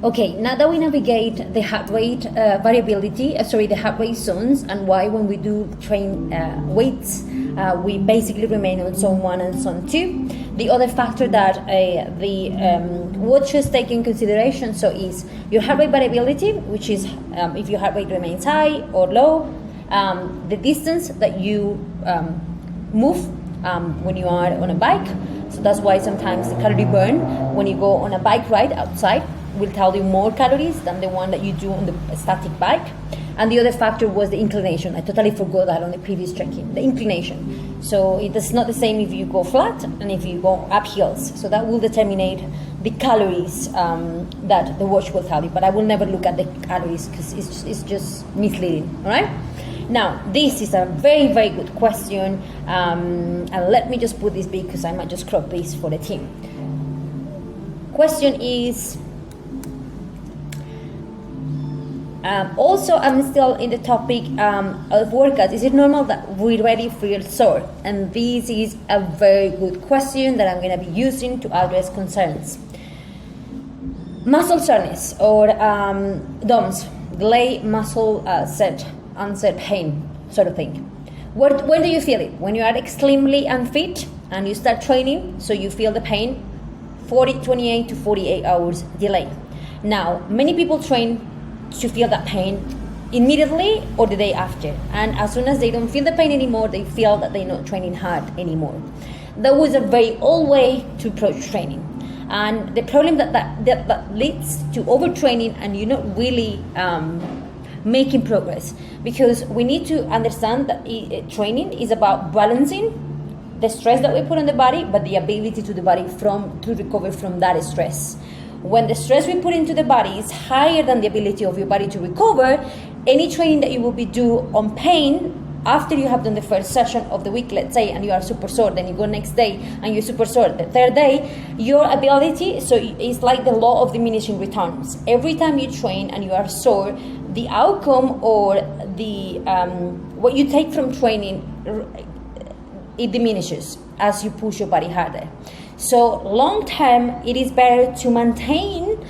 Okay, now that we navigate the heart rate variability, the heart rate zones, and why when we do train weights, we basically remain on zone 1 and zone 2. The other factor that the watchers take in consideration is your heart rate variability, which is if your heart rate remains high or low, the distance that you move when you are on a bike. So that's why sometimes the calorie burn when you go on a bike ride outside will tell you more calories than the one that you do on the static bike. And the other factor was the inclination. I totally forgot that on the previous trekking, the inclination. So it is not the same if you go flat and if you go up hills. So that will determine the calories that the watch will tell you. But I will never look at the calories because it's just misleading, all right? Now, this is a very, very good question. And let me just put this big because I might just crop this for the team. Question is, also, I'm still in the topic of workouts. Is it normal that we already feel sore? And this is a very good question that I'm going to be using to address concerns. Muscle soreness or DOMS, delayed muscle onset pain sort of thing. When do you feel it? When you are extremely unfit and you start training, so you feel the pain, 28 to 48 hours delay. Now, many people train to feel that pain immediately or the day after, and as soon as they don't feel the pain anymore, they feel that they're not training hard anymore. That was a very old way to approach training, and the problem that leads to overtraining and you're not really making progress, because we need to understand that training is about balancing the stress that we put on the body, but the ability to the body to recover from that stress. When the stress we put into the body is higher than the ability of your body to recover, any training that you will be do on pain after you have done the first session of the week, let's say, and you are super sore, then you go next day and you're super sore the third day, your ability, so it's like the law of diminishing returns. Every time you train and you are sore, the outcome or the what you take from training, it diminishes as you push your body harder. So long term, it is better to maintain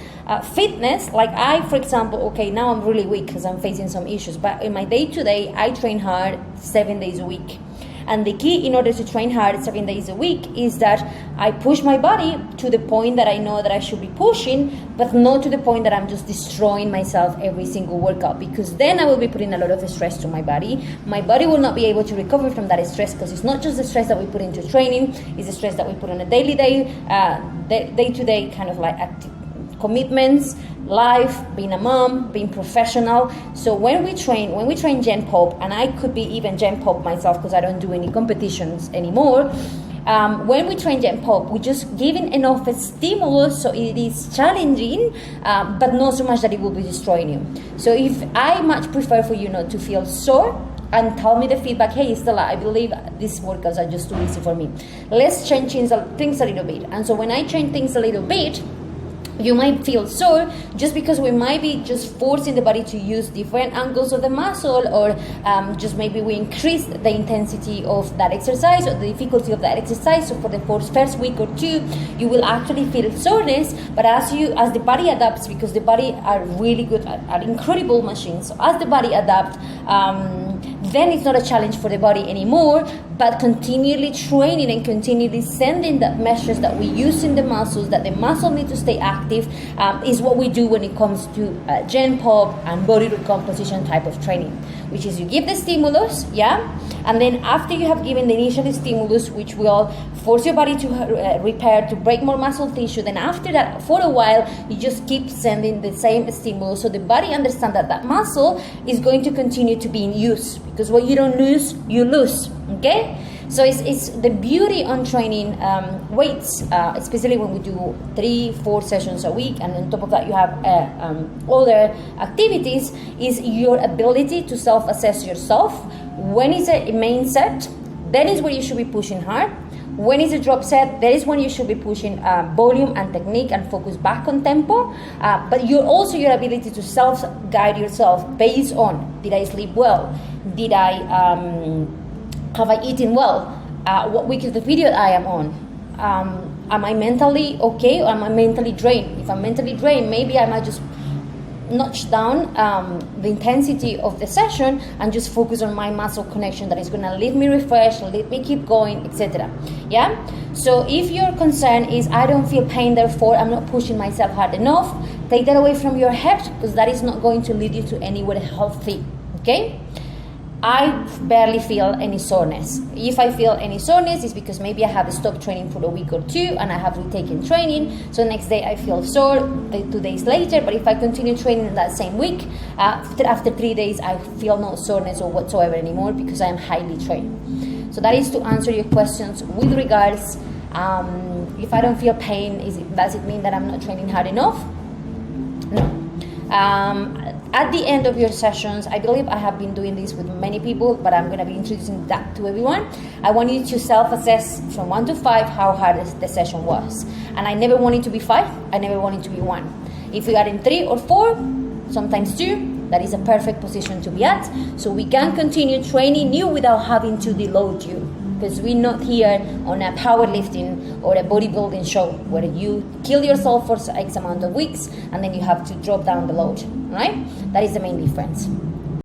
fitness. Like I, for example, okay, now I'm really weak because I'm facing some issues, but in my day-to-day, I train hard 7 days a week. And the key in order to train hard 7 days a week is that I push my body to the point that I know that I should be pushing, but not to the point that I'm just destroying myself every single workout, because then I will be putting a lot of stress to my body. My body will not be able to recover from that stress, because it's not just the stress that we put into training, it's the stress that we put on a day-to-day kind of like commitments, life, being a mom, being professional. So when we train Gen Pop, and I could be even Gen Pop myself because I don't do any competitions anymore. When we train Gen Pop, we're just giving enough stimulus so it is challenging, but not so much that it will be destroying you. So if I much prefer for you not to feel sore and tell me the feedback, hey Stella, I believe these workouts are just too easy for me. Let's change things a little bit. And so when I change things a little bit, you might feel sore just because we might be just forcing the body to use different angles of the muscle, or just maybe we increase the intensity of that exercise or the difficulty of that exercise. So for the first week or two, you will actually feel soreness, but as the body adapts, because the body are really good, are incredible machines. So as the body adapts, then it's not a challenge for the body anymore, but continually training and continually sending that message that we use in the muscles, that the muscle need to stay active, is what we do when it comes to Gen Pop and body recomposition type of training, which is you give the stimulus, and then after you have given the initial stimulus, which will force your body to repair, to break more muscle tissue, then after that, for a while, you just keep sending the same stimulus, so the body understands that that muscle is going to continue to be in use, because what you don't lose, you lose, okay? So it's the beauty on training weights, especially when we do 3-4 sessions a week, and on top of that you have other activities, is your ability to self-assess yourself. When is a main set, then is when you should be pushing hard. When is a drop set, that is when you should be pushing volume and technique and focus back on tempo. But your ability to self-guide yourself based on, did I sleep well? Did have I eaten well? What week is the period I am on? am I mentally okay or am I mentally drained? If I'm mentally drained, maybe I might just notch down the intensity of the session and just focus on my muscle connection that is going to leave me refreshed, let me keep going, etc. Yeah. So if your concern is I don't feel pain, therefore I'm not pushing myself hard enough, take that away from your head, because that is not going to lead you to anywhere healthy. Okay. I barely feel any soreness. If I feel any soreness, it's because maybe I have stopped training for a week or two and I have retaken training. So next day I feel sore, 2 days later. But if I continue training in that same week, after 3 days, I feel no soreness or whatsoever anymore because I am highly trained. So that is to answer your questions with regards, if I don't feel pain, does it mean that I'm not training hard enough? No. At the end of your sessions, I believe I have been doing this with many people, but I'm going to be introducing that to everyone. I want you to self-assess from 1 to 5 how hard the session was. And I never want it to be 5, I never want it to be 1. If we are in 3 or 4, sometimes 2, that is a perfect position to be at. So we can continue training you without having to deload you. Because we're not here on a powerlifting or a bodybuilding show where you kill yourself for X amount of weeks and then you have to drop down the load, right? That is the main difference.